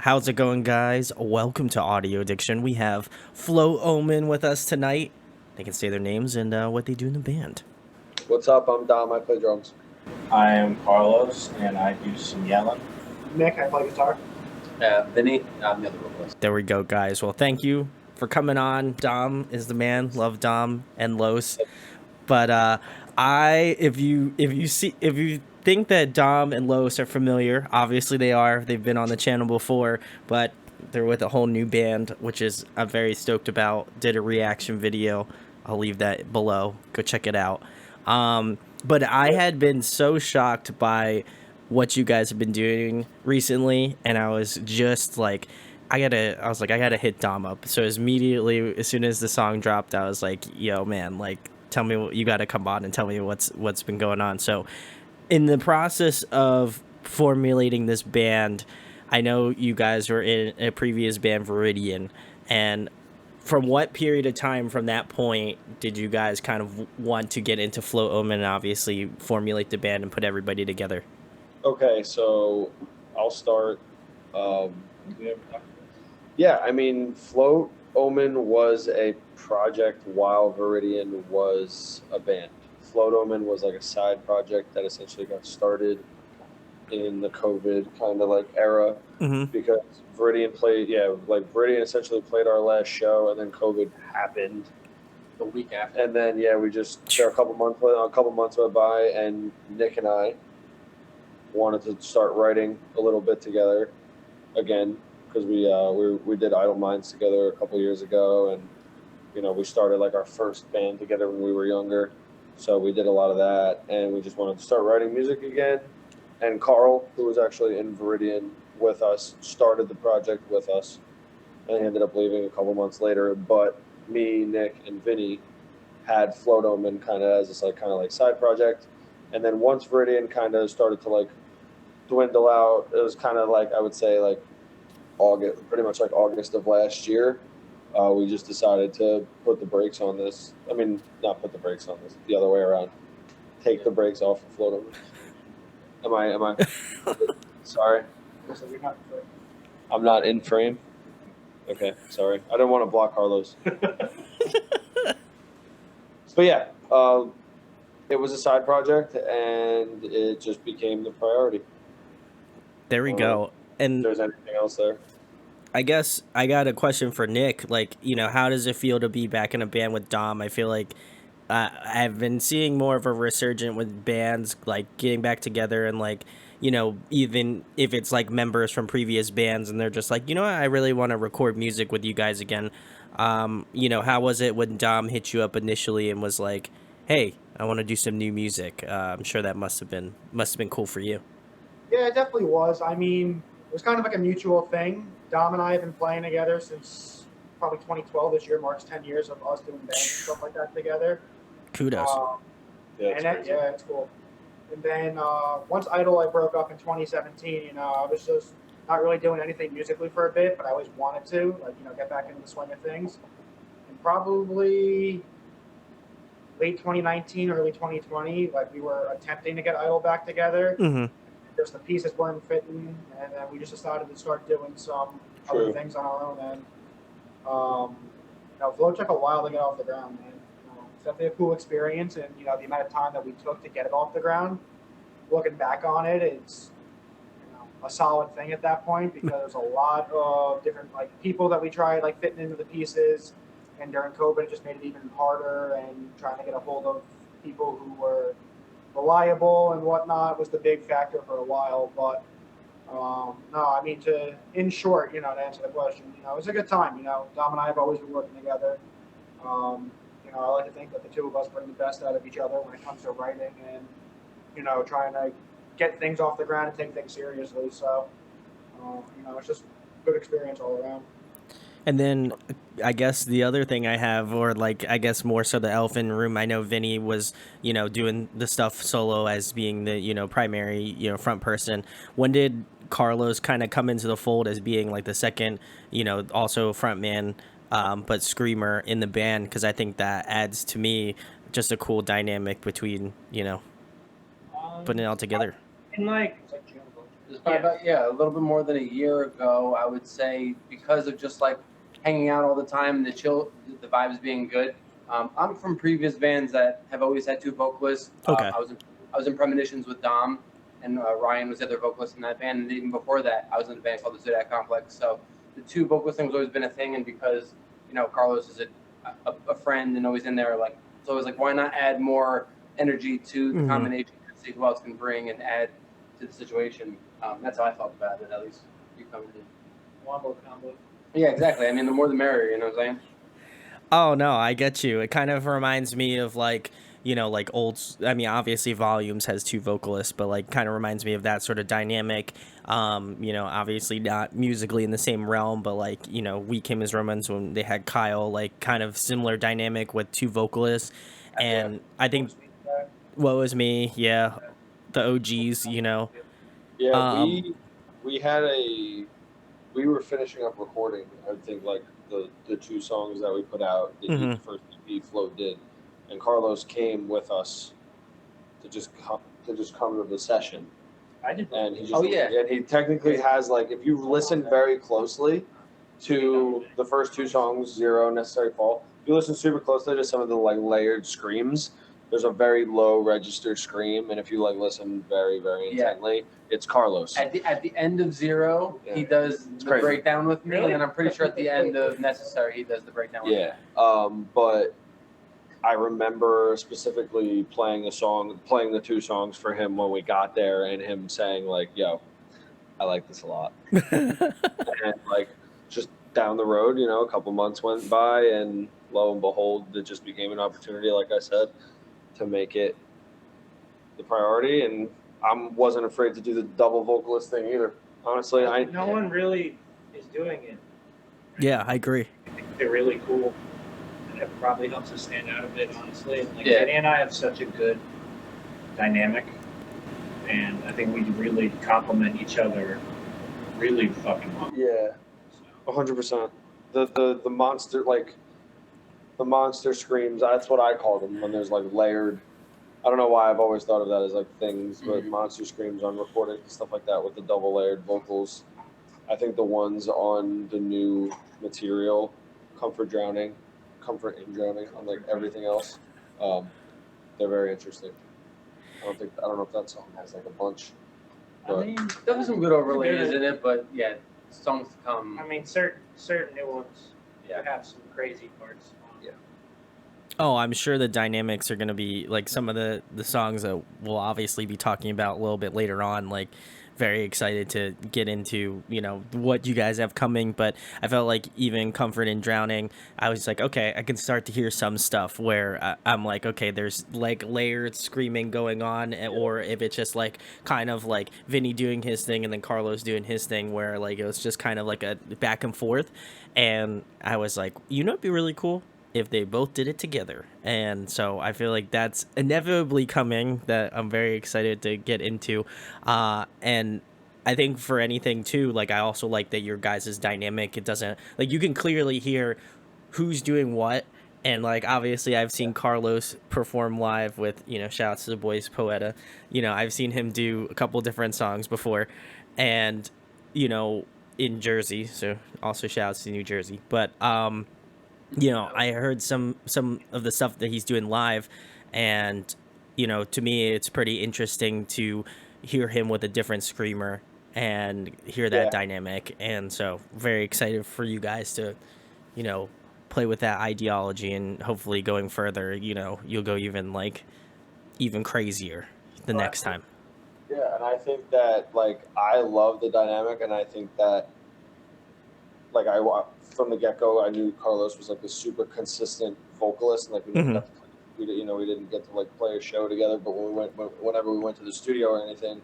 How's it going, guys? Welcome to Audio Addiction. We have Float Omen with us tonight. They can say their names and what they do in the band. What's up? I'm Dom. I play drums. I am Carlos, and I do some yelling. Nick, I play guitar. Vinny, I'm the other vocalist. There we go, guys. Well, thank you for coming on. Dom is the man. Love Dom and Los. But if you think that Dom and Los are familiar, obviously they are. They've been on the channel before, but they're with a whole new band, which is I'm very stoked about. Did a reaction video. I'll leave that below. Go check it out. But I had been so shocked by what you guys have been doing recently, and I was just like, I gotta hit Dom up. So immediately, as soon as the song dropped, I was like, yo, man, like, tell me what you gotta come on and tell me what's been going on. So in the process of formulating this band, I know you guys were in a previous band, Viridian, and from what period of time from that point did you guys kind of want to get into Float Omen and obviously formulate the band and put everybody together? Okay, so I'll start. Yeah, I mean, Float Omen was a project while Viridian was a band. Float Omen was like a side project that essentially got started in the COVID kind of like era, because Viridian essentially played our last show, and then COVID happened The week after. and then we just a couple months went by, and Nick and I wanted to start writing a little bit together again, because we did Idle Minds together a couple years ago, and we started like our first band together when we were younger, so we did a lot of that, and we just wanted to start writing music again. And Carl, who was actually in Viridian with us, started the project with us, and he ended up leaving a couple months later. But me, Nick, and Vinny had Float Omen kind of as this like side project. And then once Viridian kind of started to like dwindle out, it was kind of like, I would say like August of last year, we just decided to put the brakes on this. I mean, not put the brakes on this, the other way around. Take the brakes off of Float Omen. Am I sorry? I'm not in frame. Okay, sorry. I didn't want to block Carlos. But yeah, it was a side project, and it just became the priority. There we go. And if there's anything else there? I guess I got a question for Nick. Like, how does it feel to be back in a band with Dom? I feel like I've been seeing more of a resurgence with bands like getting back together, and like, even if it's like members from previous bands and they're just like, I really want to record music with you guys again. How was it when Dom hit you up initially and was like, hey, I want to do some new music? I'm sure that must have been cool for you. Yeah, it definitely was. I mean, it was kind of like a mutual thing. Dom and I have been playing together since probably 2012. This year marks 10 years of us doing bands and stuff like that together. Kudos. It's cool. And then once Idle, I broke up in 2017. I was just not really doing anything musically for a bit, but I always wanted to, get back into the swing of things. And probably late 2019, early 2020, we were attempting to get Idle back together. Just the pieces weren't fitting, and then we just decided to start doing some other things on our own end. Float took a while to get off the ground, man. It's definitely a cool experience, and the amount of time that we took to get it off the ground. Looking back on it, it's a solid thing at that point, because there's a lot of different people that we tried fitting into the pieces, and during COVID it just made it even harder, and trying to get a hold of people who were reliable and whatnot was the big factor for a while. But no, I mean, in short, to answer the question, it was a good time. Dom and I have always been working together. I like to think that the two of us bring the best out of each other when it comes to writing and, trying to get things off the ground and take things seriously. So, it's just a good experience all around. And then I guess the other thing I have, or I guess more so the elephant in the room, I know Vinny was, doing the stuff solo as being the, primary, front person. When did Carlos kind of come into the fold as being the second, also front man, but screamer in the band? Because I think that adds to me just a cool dynamic between, putting it all together. And It was probably about, a little bit more than a year ago, I would say, because of just like hanging out all the time and the vibes being good. I'm from previous bands that have always had two vocalists. Okay. I was in Premonitions with Dom, and Ryan was the other vocalist in that band. And even before that, I was in a band called the Zodiac Complex. So the two vocalist thing has always been a thing, and because Carlos is a friend and always in there, like it's always like, why not add more energy to the combination and see who else can bring and add to the situation. That's how I felt about it, at least. You coming in. Wombo combo. Yeah, exactly. I mean, the more the merrier, you know what I'm saying? Oh no, I get you. It kind of reminds me of like, like obviously Volumes has two vocalists, but like kind of reminds me of that sort of dynamic. Obviously not musically in the same realm, but like, We Came as Romans when they had Kyle, like kind of similar dynamic with two vocalists. And I think What Was Me, yeah, the OGs, Yeah, Um, we were finishing up recording. I think like the two songs that we put out, the first EP Float did, and Carlos came with us to just come to the session. I did. And he and he technically has like, if you listen very closely to the first two songs, Zero, Necessary Fall, if you listen super closely to some of the like layered screams, there's a very low register scream, and if you like listen very, very intently, it's Carlos. At the end of Zero, he does the crazy. breakdown with me, and I'm pretty sure at the end of Necessary, he does the breakdown with me. But I remember specifically playing the two songs for him when we got there, and him saying like, "Yo, I like this a lot." And like just down the road, a couple months went by, and lo and behold, it just became an opportunity, like I said, to make it the priority. And I wasn't afraid to do the double vocalist thing either. Honestly, no one really is doing it. Yeah, I agree. I think they're really cool. And it probably helps us stand out a bit, honestly. And like Yeah. Danny and I have such a good dynamic, and I think we really complement each other really fucking well. Yeah, So, 100%. The monster, like the monster screams. That's what I call them when there's like layered. I don't know why I've always thought of that as like things, but monster screams on recording and stuff like that with the double layered vocals. I think the ones on the new material, Comfort in Drowning, and like everything else, they're very interesting. I don't know if that song has like a bunch. I mean, there's some good overlays in it, but yeah, songs to come. I mean, certain new ones have some crazy parts. Yeah. Oh, I'm sure the dynamics are going to be like some of the songs that we'll obviously be talking about a little bit later on. Like, very excited to get into, what you guys have coming. But I felt like even Comfort in Drowning, I was like, okay, I can start to hear some stuff where I'm like, okay, there's like layered screaming going on, or if it's just like kind of like Vinny doing his thing and then Carlos doing his thing, where like it was just kind of like a back and forth. And I was like, it'd be really cool if they both did it together. And so I feel like that's inevitably coming, that I'm very excited to get into. And I think for anything too, like I also like that your guys' dynamic, it doesn't, like you can clearly hear who's doing what. And like obviously I've seen Carlos perform live with, shouts to the boys Poeta. I've seen him do a couple different songs before, and in Jersey, so also shouts to New Jersey. But I heard some of the stuff that he's doing live, and to me it's pretty interesting to hear him with a different screamer and hear that dynamic. And so very excited for you guys to play with that ideology, and hopefully going further, you'll go even crazier the next time. Yeah, and I think that like I love the dynamic, and I think that like from the get-go, I knew Carlos was like a super consistent vocalist, and like we didn't get to like play a show together, but whenever we went to the studio or anything,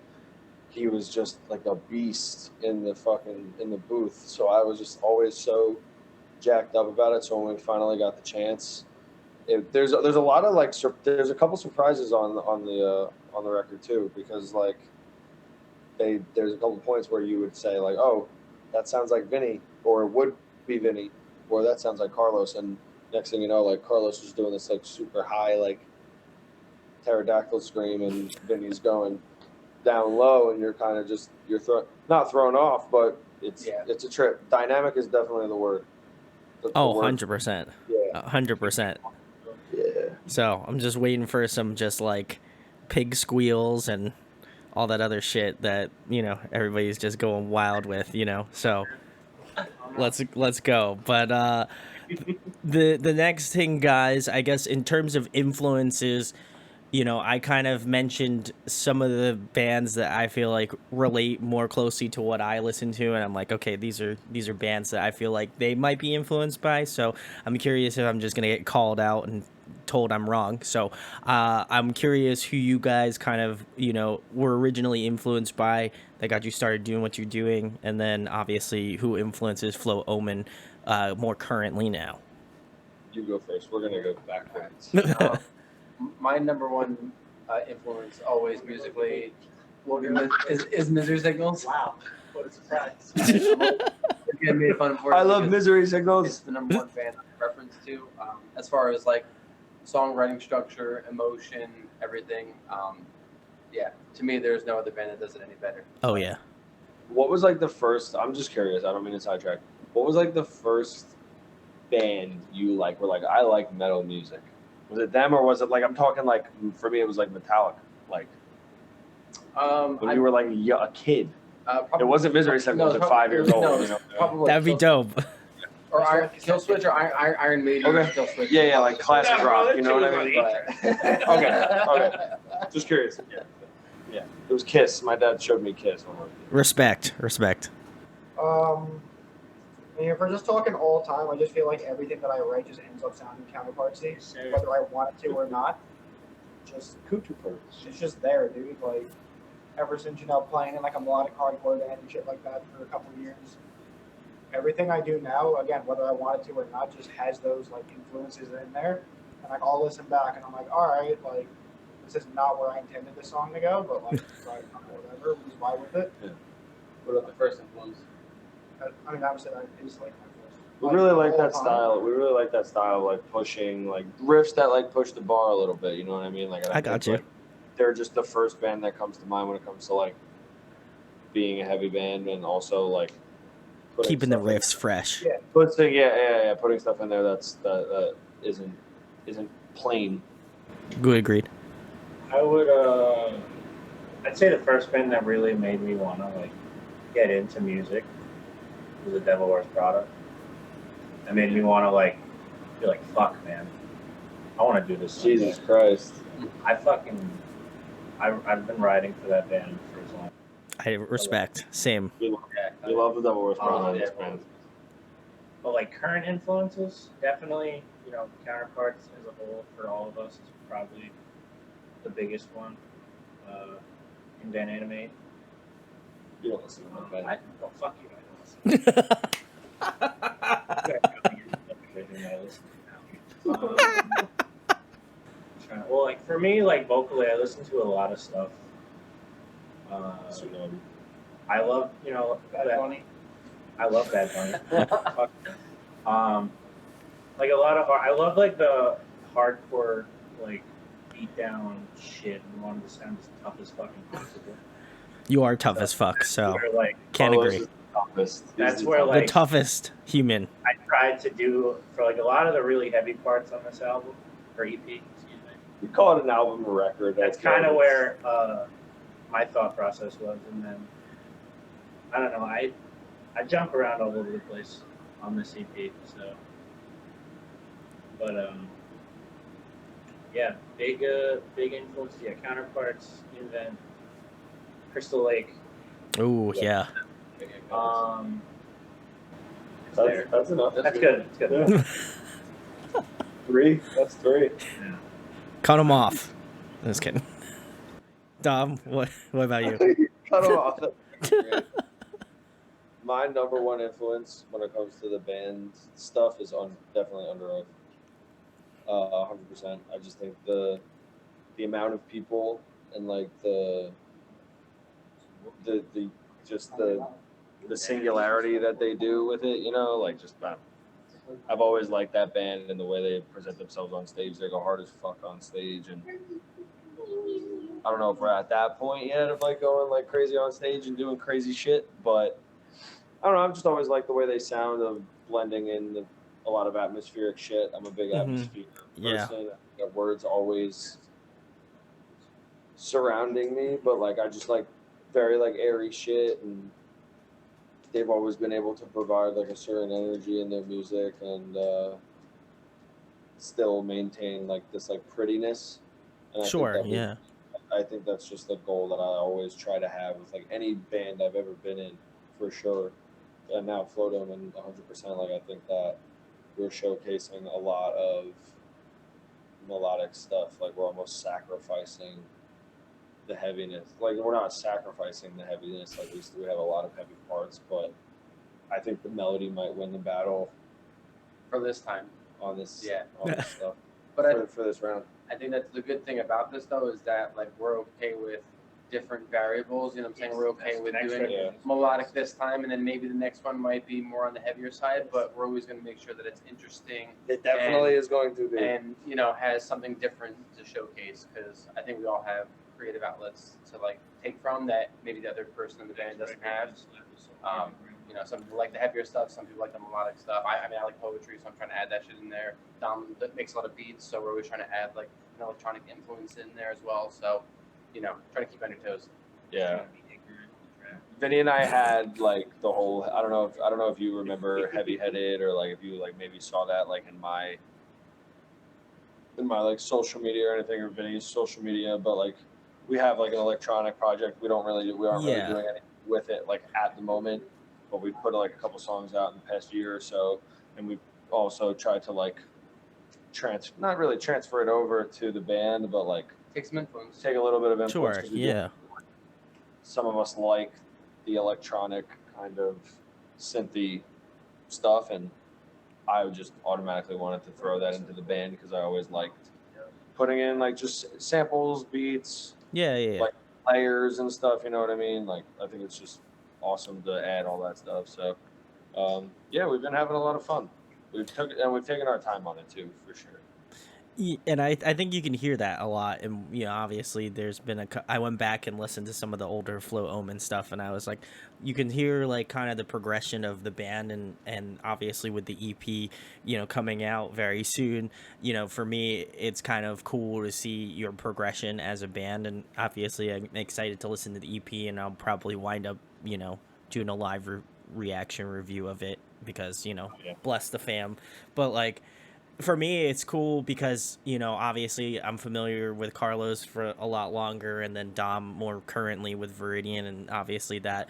he was just like a beast in the booth. So I was just always so jacked up about it. So when we finally got the chance, there's a lot of like there's a couple surprises on the record too, because like there's a couple points where you would say like, oh, that sounds like Vinny, or it would be Vinny, or that sounds like Carlos, and next thing you know, like Carlos was doing this like super high like pterodactyl scream, and Vinny's going down low, and you're kind of just not thrown off, but it's a trip. Dynamic is definitely the word. The Oh, word. 100%. Yeah. 100%. Yeah. So I'm just waiting for some just like pig squeals and all that other shit that, you know, everybody's just going wild with, you know. So let's go. But the next thing, guys, I guess in terms of influences, you know, I kind of mentioned some of the bands that I feel like relate more closely to what I listen to, and I'm like, okay, these are bands that I feel like they might be influenced by. So I'm curious if I'm just gonna get called out and told I'm wrong. So I'm curious who you guys kind of, you know, were originally influenced by that got you started doing what you're doing, and then obviously who influences Float Omen more currently now. You go first. We're gonna go backwards. My number one influence always musically is Misery Signals. Wow, what a surprise! Getting made fun for it I love because Misery Signals. It's the number one band I reference to as far as like songwriting structure, emotion, everything. Yeah, to me, there's no other band that does it any better. Oh yeah. What was like the first? I'm just curious. I don't mean to sidetrack. What was like the first band you like? Were like, I like metal music. Was it them, or was it like, I'm talking like, for me it was like Metallica. Like when you were like a kid. Probably, It wasn't Misery Signals at 5 years old. No, You know? probably That'd be dope. Or Kill Switch or Iron Maiden. Okay. Kill Switch. Yeah, like classic rock. You know what I mean? Okay. Just curious. Yeah. It was Kiss. My dad showed me Kiss. Respect. I mean, if we're just talking all time, I just feel like everything that I write just ends up sounding counterpartsy, whether I want it to or not. Just it's just there, dude. Like ever since playing in like a melodic hardcore band and shit like that for a couple of years, everything I do now, again, whether I want it to or not, just has those like influences in there. And like I'll listen back and I'm like, all right, like this is not where I intended this song to go, but like whatever, we just vibe with it. Yeah. What about the first influence? I mean, obviously that is like my first. We really like that style. We really like that style of like pushing, like riffs that like push the bar a little bit. You know what I mean? Like I got you. Like, they're just the first band that comes to mind when it comes to like being a heavy band and also like Keeping the riffs fresh. Yeah, putting stuff in there that isn't plain. Good, agreed. I would I'd say the first band that really made me want to like get into music was the Devil Wears Prada. That made me want to like be like, fuck, man, I want to do this. Jesus Christ! I've been writing for that band for as long. I respect. Same. We love the Devil Wears Prada. But like current influences, definitely, you know, Counterparts as a whole for all of us is probably the biggest one. And then Animate. You don't listen to that band. Well, fuck you, I don't listen. Well, like for me, like vocally, I listen to a lot of stuff. I love, you know, Bad Bunny. I love Bad Bunny. Like a lot of I love like the hardcore like beat down shit and wanted to sound as tough as fucking possible. You are tough as fuck, so where, like, can't agree. That's where like the toughest human. I tried to do for like a lot of the really heavy parts on this album or EP. Excuse me. We call it an album or record. That's kind of where my thought process was, and then I don't know. I jump around all over the place on this EP, so. But yeah, big influence. Yeah, Counterparts, Invent, Crystal Lake. Oh yeah. That's enough. That's good. That's good. Yeah. 3. That's 3. Yeah. Cut them off. Just kidding. Dom, what about you? Cut them off. My number one influence when it comes to the band stuff is definitely Under Oath. 100%. I just think the amount of people and like the singularity that they do with it, you know, like just I've always liked that band and the way they present themselves on stage. They go hard as fuck on stage, and I don't know if we're at that point yet of like going like crazy on stage and doing crazy shit, but I don't know. I've just always liked the way they sound of blending in a lot of atmospheric shit. I'm a big atmospheric Yeah. person. The words always surrounding me, but like I just like very like airy shit, and they've always been able to provide like a certain energy in their music and still maintain like this like prettiness. And Sure. Yeah. I think that's just the goal that I always try to have with like any band I've ever been in, for sure. And now Float Omen 100%. Like I think that we're showcasing a lot of melodic stuff. Like we're almost sacrificing the heaviness. Like we're not sacrificing the heaviness. Like we have a lot of heavy parts, but I think the melody might win the battle for this time. on this Yeah. on this stuff. But For this round. I think that's the good thing about this though is that like we're okay with different variables. You know what I'm saying? We're okay with doing Yeah. melodic this time, and then maybe the next one might be more on the heavier side. But we're always going to make sure that it's interesting. It definitely is going to be. And you know, has something different to showcase, because I think we all have creative outlets to like take from that maybe the other person in the band doesn't have. You know, some people like the heavier stuff, some people like the melodic stuff. I mean, I like poetry, so I'm trying to add that shit in there. Dom makes a lot of beats, so we're always trying to add like an electronic influence in there as well. So, you know, try to keep on your toes. Yeah. Vinny and I had like the whole. I don't know if you remember Heavy Headed, or like if you like maybe saw that like in my like social media or anything, or Vinny's social media, but like we have like an electronic project. We aren't really doing anything with it like at the moment, but we put like a couple songs out in the past year or so, and we also tried to like not really transfer it over to the band, but like Take some influence. take a little bit of influence. Sure. Yeah. Some of us like the electronic kind of synthy stuff, and I just automatically wanted to throw that into the band because I always liked putting in like just samples, beats, Yeah. like layers and stuff. You know what I mean? Like I think it's just awesome to add all that stuff. So yeah, we've been having a lot of fun. We've taken our time on it too, for sure. And I think you can hear that a lot. And, you know, obviously there's been I went back and listened to some of the older Float Omen stuff, and I was like, you can hear like kind of the progression of the band, and obviously with the EP, you know, coming out very soon, you know, for me, it's kind of cool to see your progression as a band. And obviously I'm excited to listen to the EP, and I'll probably wind up, you know, doing a live reaction review of it because, you know, bless the fam. But like, for me, it's cool because, you know, obviously I'm familiar with Carlos for a lot longer, and then Dom more currently with Viridian, and obviously that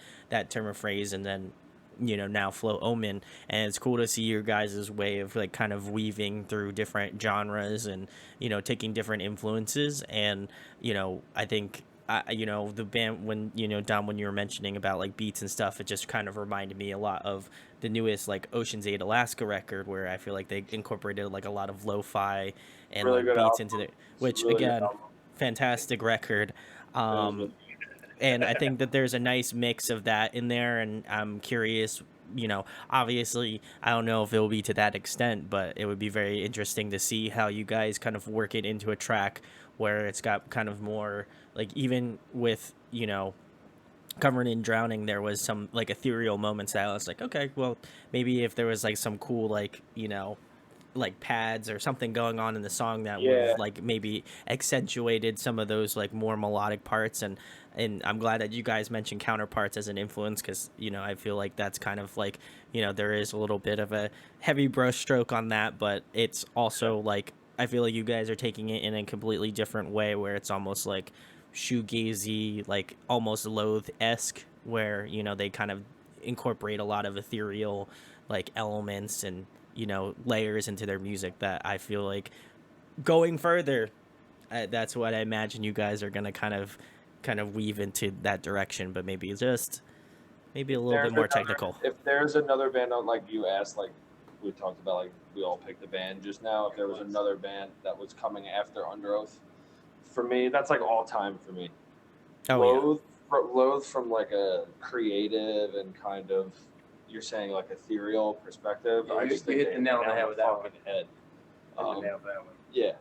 term of phrase, and then, you know, now Float Omen. And it's cool to see your guys' way of like kind of weaving through different genres and, you know, taking different influences. And, you know, I think you know, the band, when, you know, Dom, when you were mentioning about like beats and stuff, it just kind of reminded me a lot of the newest like Ocean's 8 Alaska record, where I feel like they incorporated like a lot of lo-fi and Really like good beats album. into it, which Really again, fantastic record. And I think that there's a nice mix of that in there, and I'm curious, you know, obviously I don't know if it will be to that extent, but it would be very interesting to see how you guys kind of work it into a track where it's got kind of more like, even with, you know, Covered in Drowning, there was some like ethereal moments that I was like, okay, well, maybe if there was like some cool, like, you know, like pads or something going on in the song that would have like maybe accentuated some of those like more melodic parts. And I'm glad that you guys mentioned Counterparts as an influence, because, you know, I feel like that's kind of like, you know, there is a little bit of a heavy brush stroke on that, but it's also like, I feel like you guys are taking it in a completely different way, where it's almost like shoegazy, like almost Loathe-esque, where, you know, they kind of incorporate a lot of ethereal like elements and, you know, layers into their music that I feel like going further, that's what I imagine you guys are gonna kind of weave into that direction, but maybe a little bit more technical. If there's another band on, like you asked, like we talked about, like we all picked a band just now. If there was another band that was coming after Under Oath, for me, that's like all time for me. Loathe from like a creative and kind of, you're saying like ethereal perspective. Yeah, I just you hit the nail on the head with that one. Head. Nailed that one. Yeah.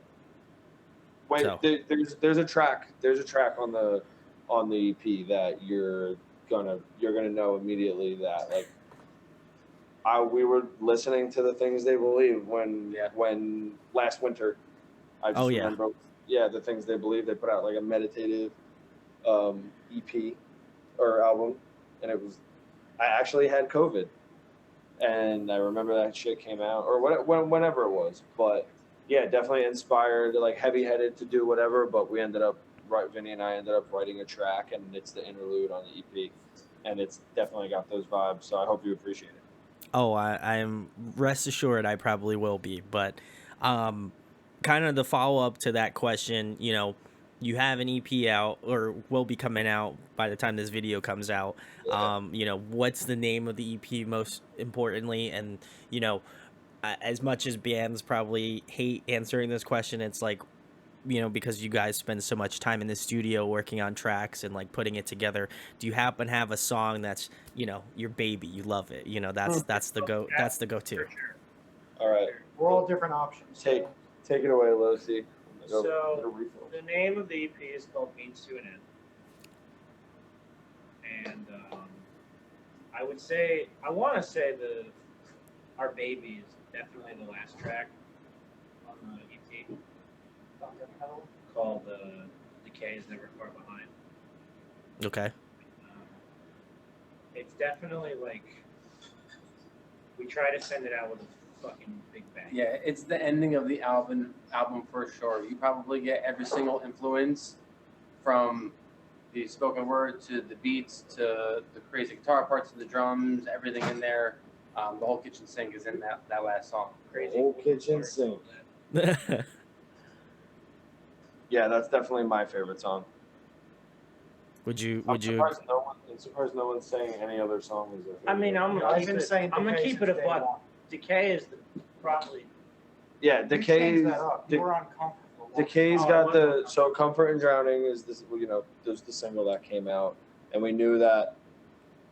Wait, So there's a track on the EP that you're gonna know immediately that like we were listening to the things they believe when last winter. I just Oh, yeah. remember the things they believe. They put out like a meditative EP or album, and it was I actually had COVID, and I remember that shit came out or whenever it was, but yeah, definitely inspired, like heavy-headed to do whatever. But we ended up, Vinny and I ended up writing a track, and it's the interlude on the EP, and it's definitely got those vibes. So I hope you appreciate it. Oh, I'm rest assured I probably will be. But kind of the follow up to that question, you know, you have an EP out or will be coming out by the time this video comes out. Yeah. You know, what's the name of the EP most importantly? And, you know, as much as bands probably hate answering this question, it's like, you know, because you guys spend so much time in the studio working on tracks and like putting it together, do you happen to have a song that's, you know, your baby, you love it, you know, that's the go-to? For sure. All right, We're all different options. take it away, Lucy. So the name of the EP is called Means to an End, and I want to say Our Baby is definitely the last track on the EP, called Decay is Never Far Behind. Okay. It's definitely like we try to send it out with a fucking big bang. Yeah, it's the ending of the album for sure. You probably get every single influence from the spoken word to the beats to the crazy guitar parts to the drums, everything in there. The whole kitchen sink is in that last song. Crazy. Whole kitchen sink. Yeah, that's definitely my favorite song. Would you I'm surprised no one's saying any other song is their favorite. I mean, I'm gonna keep it a Decay buck. Decay is probably. Yeah, Decay. We're uncomfortable. Decay's Oh, got it was so Comfort and Drowning is this. You know, there's the single that came out, and we knew that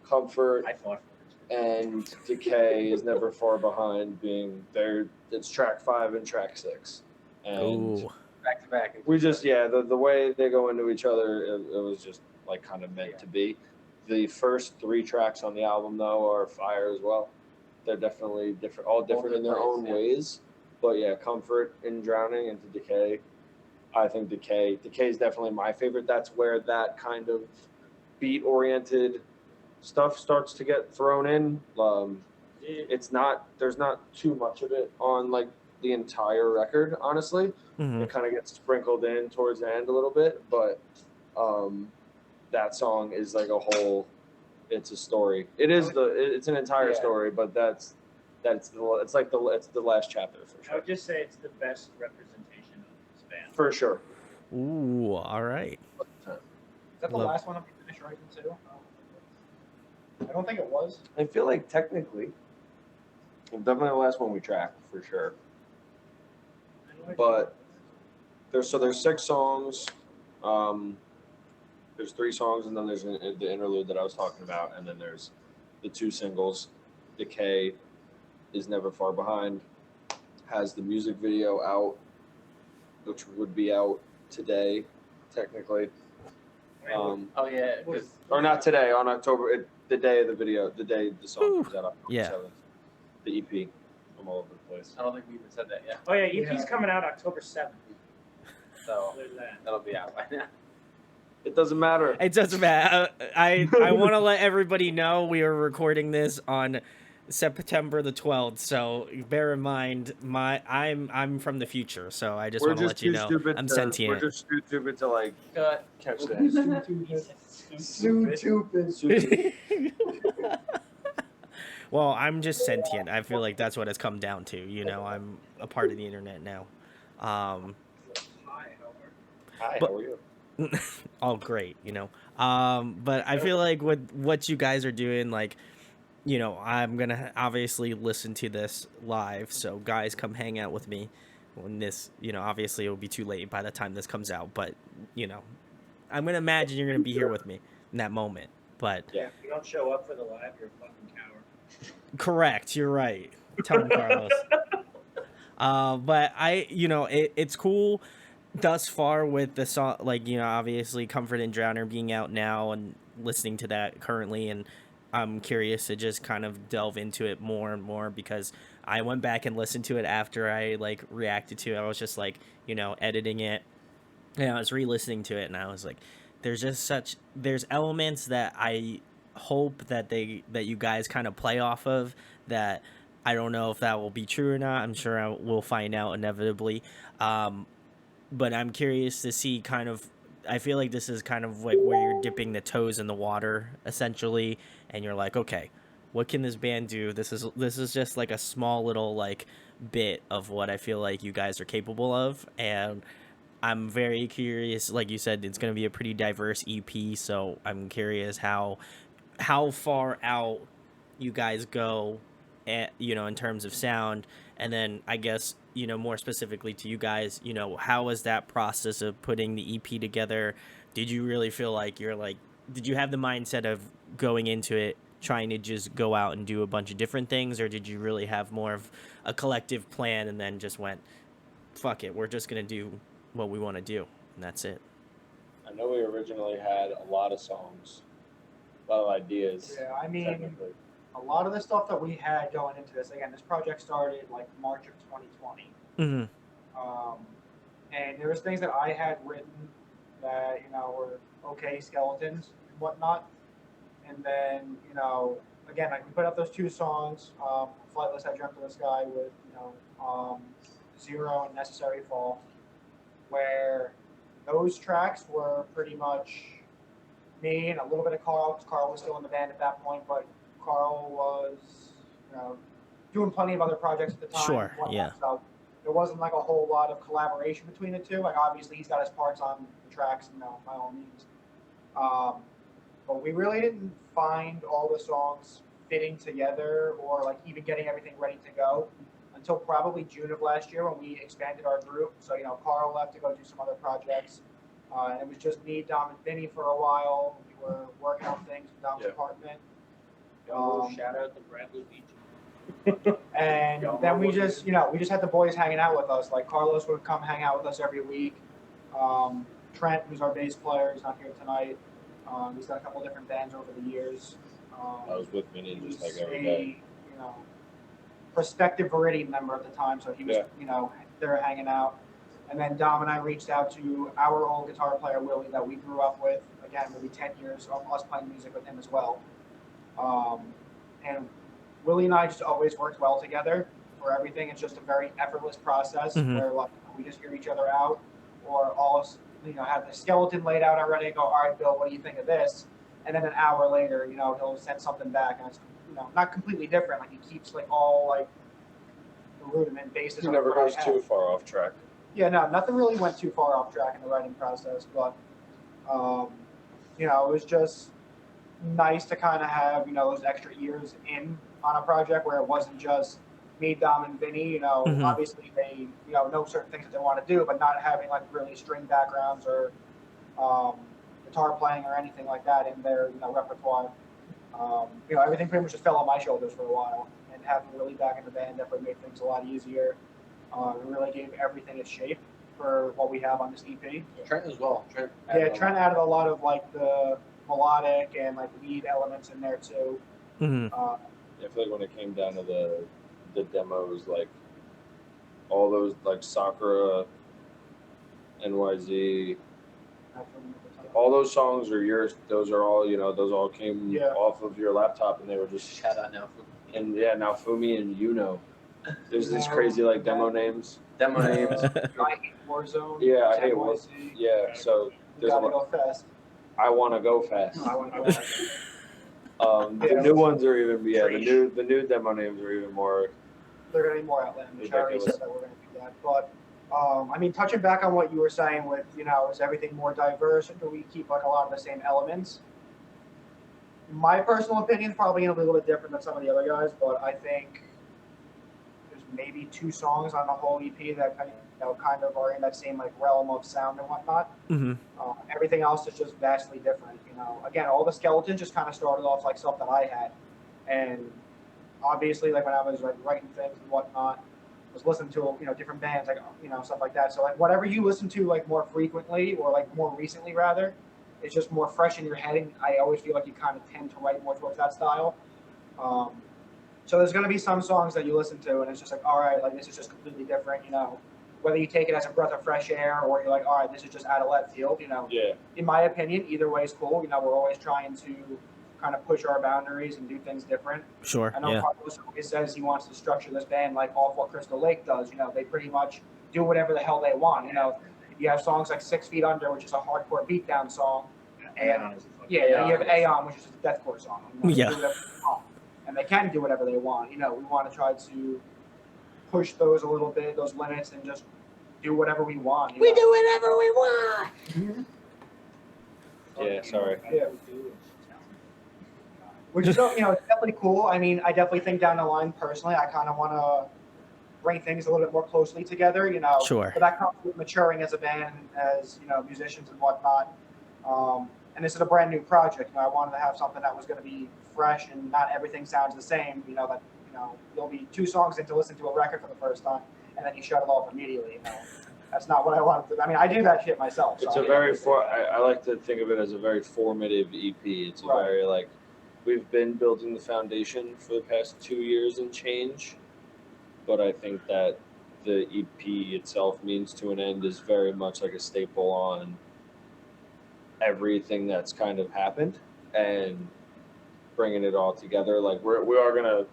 Comfort I fought for it. and Decay is Never Far Behind being there. It's track 5 and track 6, and Ooh. Back to back. we just the way they go into each other, it was just like kind of meant to be. The first 3 tracks on the album though are fire as well. They're definitely different, all different in their own ways. But yeah, Comfort and Drowning into Decay. I think Decay is definitely my favorite. That's where that kind of beat oriented stuff starts to get thrown in. There's not too much of it on like the entire record, honestly. Mhm. It kind of gets sprinkled in towards the end a little bit, but that song is like a whole. It's a story. It's an entire story, but it's the last chapter for I sure. would just say it's the best representation of this band. For sure. Ooh, all right. Is that the last one I'm finished writing too? I don't think it was. I feel like technically, definitely the last one we tracked for sure. But there's 6 songs. There's 3 songs, and then there's the interlude that I was talking about, and then there's the 2 singles. Decay is Never Far Behind. Has the music video out, which would be out today, technically. Oh yeah, Or not today, on October, the day of the video, the day the song comes out, October 7th. The EP. I'm all over the place. I don't think we even said that yet. Oh yeah, EP's coming out October 7th. So There's that. that'll be out by now. It doesn't matter. It doesn't matter. I want to let everybody know we are recording this on September the 12th, so bear in mind I'm from the future, so I just want to let you know I'm sentient. We're just too stupid to like Cut. catch that. Stupid. Well, I'm just sentient. I feel like that's what it's come down to. You know, I'm a part of the internet now. Hi, Hi, But- how are you? All great, you know. But I feel like with what you guys are doing, like, you know, I'm gonna obviously listen to this live. So guys, come hang out with me when this, you know, obviously it will be too late by the time this comes out. But you know, I'm gonna imagine you're gonna be here with me in that moment. But If you don't show up for the live, you're a fucking coward. correct, you're right. Tell him, Carlos. But it's cool thus far with the song, like, you know, obviously Comfort and Drowner being out now and listening to that currently, and I'm curious to just kind of delve into it more and more because I went back and listened to it after I like reacted to it. I was just like, you know, editing it, and I was re-listening to it, and I was like, there's elements that I hope that you guys kind of play off of that. I don't know if that will be true or not. I'm sure we'll find out inevitably. But I'm curious to see kind of. I feel like this is kind of like where you're dipping the toes in the water essentially, and you're like, okay, what can this band do? This is just like a small little like bit of what I feel like you guys are capable of, and I'm very curious. Like you said, it's going to be a pretty diverse EP, so I'm curious how far out you guys go at, you know, in terms of sound. And then I guess, you know, more specifically to you guys, you know, how was that process of putting the EP together? Did you really feel like did you have the mindset of going into it trying to just go out and do a bunch of different things, or did you really have more of a collective plan and then just went, fuck it, we're just going to do what we want to do, and that's it? I know we originally had a lot of songs, a lot of ideas. Yeah, I mean, technically. a lot of the stuff that we had going into this, again, this project started like March of 2020. And there was things that I had written that, you know, were okay skeletons and whatnot. And then, you know, again, like we put out those 2 songs, Flightless, I Dreamt of the Sky with, you know, Zero and Necessary Fall, where those tracks were pretty much me and a little bit of Carl, because Carl was still in the band at that point, but Carl was, you know, doing plenty of other projects at the time. Sure, yeah. So there wasn't like a whole lot of collaboration between the two. Like obviously he's got his parts on the tracks, you know, by all means. But we really didn't find all the songs fitting together or like even getting everything ready to go until probably June of last year when we expanded our group. So, you know, Carl left to go do some other projects. And it was just me, Dom, and Vinny for a while. We were working on things in Dom's apartment. Shout out to Bradley Beach. And then we just had the boys hanging out with us. Like Carlos would come hang out with us every week. Trent, who's our bass player, he's not here tonight. He's got a couple different bands over the years. I was with Vinny just like every a, day. You know, prospective Viridian member at the time, so he was, you know, there hanging out. And then Dom and I reached out to our old guitar player, Willie, that we grew up with. Again, maybe 10 years of us playing music with him as well. And Willie and I just always worked well together for everything. It's just a very effortless process where like we just hear each other out, or all you know have the skeleton laid out already. And go, all right, Bill, what do you think of this? And then an hour later, you know, he'll send something back, and it's, you know, not completely different. Like he keeps like all like the rudiment basis. He never goes too far off track. Yeah, no, nothing really went too far off track in the writing process, but you know, it was just nice to kind of have, you know, those extra ears in on a project where it wasn't just me, Dom, and Vinny. You know, obviously they, you know certain things that they want to do, but not having like really string backgrounds or guitar playing or anything like that in their, you know, repertoire. You know, everything pretty much just fell on my shoulders for a while, and having Willie back in the band definitely made things a lot easier. It really gave everything its shape for what we have on this EP. Trent as well. Trent added a lot of like the melodic and like lead elements in there too. I feel like when it came down to the demos, like all those like Sakura, NYZ, all those songs are yours. Those are all, you know, those all came off of your laptop, and they were just shout out now. And now Fumi and there's these crazy like demo names. I hate Warzone. Yeah, I hate Warzone. Yeah, so there's gotta go fast. I want to go fast. I want to go fast. The new ones are even the new demo names are even more. They're gonna be more outlandish. I already said that we're gonna do that, but I mean, touching back on what you were saying with, you know, is everything more diverse, or do we keep like a lot of the same elements? My personal opinion is probably a little bit different than some of the other guys, but I think there's maybe 2 songs on the whole EP that kind of are in that same like realm of sound and whatnot. Everything else is just vastly different. You know, again, all the skeletons just kind of started off like stuff that I had, and obviously, like when I was like writing things and whatnot, just listen to different bands, like stuff like that. So like whatever you listen to like more frequently or like more recently rather, it's just more fresh in your head, and I always feel like you kind of tend to write more towards that style. So there's going to be some songs that you listen to, and it's just like, all right, like this is just completely different, Whether you take it as a breath of fresh air, or you're like, all right, this is just out of left field, Yeah. In my opinion, either way is cool. We're always trying to kind of push our boundaries and do things different. Sure. I know Yeah. Carlos always says he wants to structure this band like Off What Crystal Lake does. They pretty much do whatever the hell they want. You have songs like 6 Feet Under, which is a hardcore beatdown song. Aeon is a fucking Yeah, you have Aeon, which is a deathcore song. They Yeah. do whatever they want. And they can do whatever they want. We want to try to push those a little bit, those limits, and just do whatever we want. We do whatever we want. Yeah, sorry. Yeah. Which is, it's definitely cool. I mean, I definitely think down the line, personally, I kind of want to bring things a little bit more closely together, Sure. But that comes with maturing as a band, as, musicians and whatnot. And this is a brand new project. I wanted to have something that was going to be fresh and not everything sounds the same. That there'll be 2 songs in to listen to a record for the first time, and then you shut it off immediately. That's not what I wanted to. I mean, I do that shit myself. It's so a very I like to think of it as a very formative EP. It's a very like we've been building the foundation for the past 2 years and change, but I think that the EP itself, Means to an End, is very much like a staple on everything that's kind of happened and bringing it all together. Like we are gonna,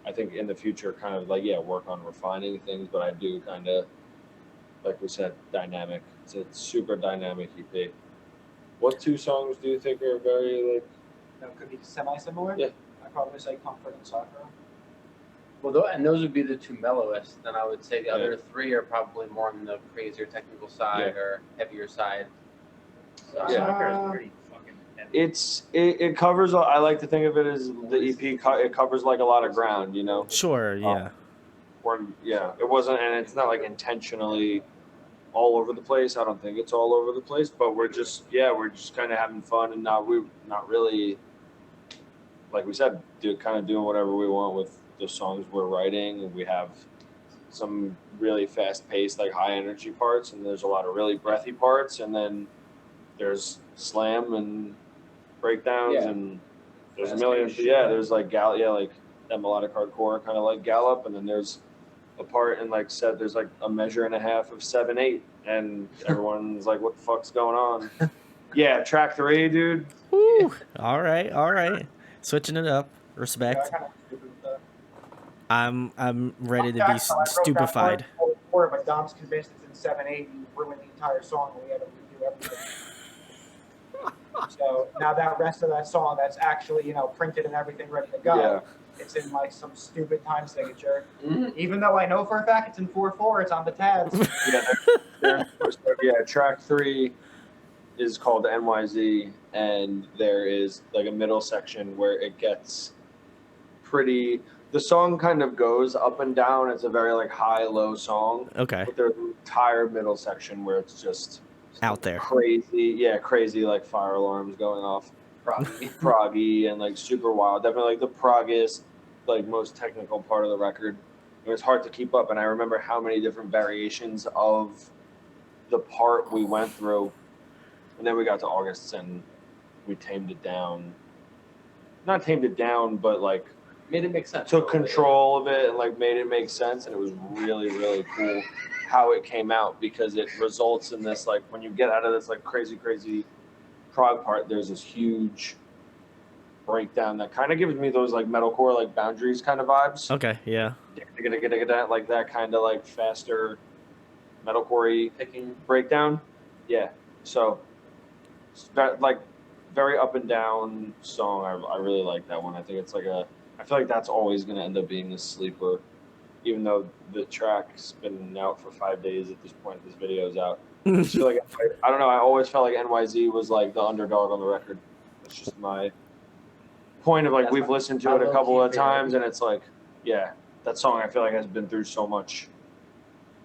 I think in the future, kind of like work on refining things, but I do kind of, like we said, dynamic. It's a super dynamic EP. What 2 songs do you think are very like? Could be semi-similar. Yeah. I'd probably say Comfort and Soccer. Well, and those would be the 2 mellowest. Then I would say the other 3 are probably more on the crazier technical side or heavier side. So, Soccer is pretty fucking heavy. It covers. I like to think of it as the EP. It covers like a lot of ground. Sure. Yeah. It wasn't, and it's not like intentionally all over the place. I don't think it's all over the place, but we're just kind of having fun and not really, like we said, kind of doing whatever we want with the songs we're writing. And we have some really fast paced, like high energy parts, and there's a lot of really breathy parts, and then there's slam and breakdowns, and there's a million. There's like like that melodic hardcore kind of like gallop, and then there's a part in like there's like a measure and a half of 7/8, and everyone's like, "What the fuck's going on?" Track 3, dude. Woo. All right. Switching it up. Respect. I'm ready to be stupefied. But Dom's convinced it's in 7/8 and ruined the entire song, and we had to redo everything. So now that rest of that song that's actually printed and everything ready to go, it's in like some stupid time signature. Even though I know for a fact it's in 4/4, it's on the tabs. Track 3 is called NYZ, and there is like a middle section where it gets pretty. The song kind of goes up and down. It's a very like high-low song. Okay. But there's an entire middle section where it's just out there. Crazy like fire alarms going off. Proggy and like super wild. Definitely like the proggiest, like most technical part of the record. It was hard to keep up, and I remember how many different variations of the part we went through. And then we got to August and we tamed it down. Not tamed it down, but like made it make sense. Took control of it and like made it make sense, and it was really, really cool how it came out, because it results in this like when you get out of this like crazy prog part, there's this huge breakdown that kind of gives me those like metalcore like Boundaries kind of vibes. Okay, yeah. Like that kind of like faster metalcore picking breakdown. Yeah. So like very up and down song. I really like that one. I think it's like I feel like that's always going to end up being a sleeper, even though the track's been out for 5 days at this point. This video's out. I just feel like, I don't know, I always felt like NYZ was like the underdog on the record. It's just my point of like, we've listened to it a couple of times, and it's like, that song I feel like has been through so much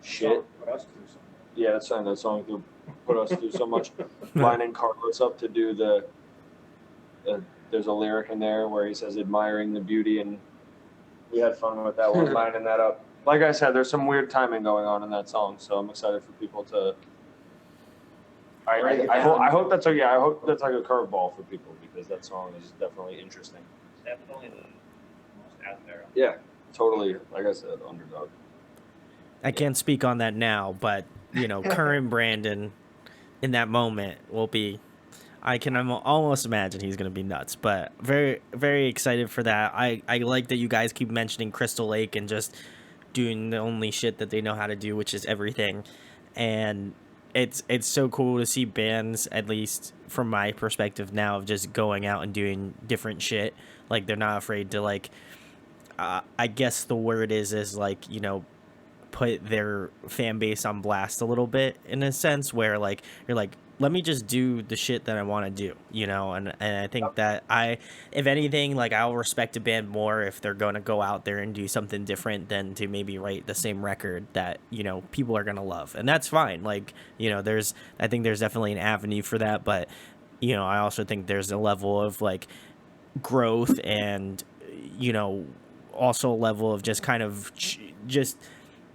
shit. Yeah, that's saying that song put us through so much. Lining Carlos up to do there's a lyric in there where he says admiring the beauty, and we had fun with that one, lining that up. like I said, there's some weird timing going on in that song, so I'm excited for people to. I hope that's I hope that's like a curveball for people because that song is definitely interesting. It's definitely the most out there. Yeah, totally. Like I said, underdog. I can't speak on that now, but current Brandon in that moment will be. I can almost imagine he's gonna be nuts, but very very excited for that. I like that you guys keep mentioning Crystal Lake and just doing the only shit that they know how to do, which is everything, and it's so cool to see bands, at least from my perspective now, of just going out and doing different shit. Like they're not afraid to like. I guess the word is like put their fan base on blast a little bit in a sense where like you're like let me just do the shit that I want to do, and I think that if anything, like I'll respect a band more if they're going to go out there and do something different than to maybe write the same record that people are going to love, and that's fine. Like I think there's definitely an avenue for that, but I also think there's a level of like growth and also a level of just kind of just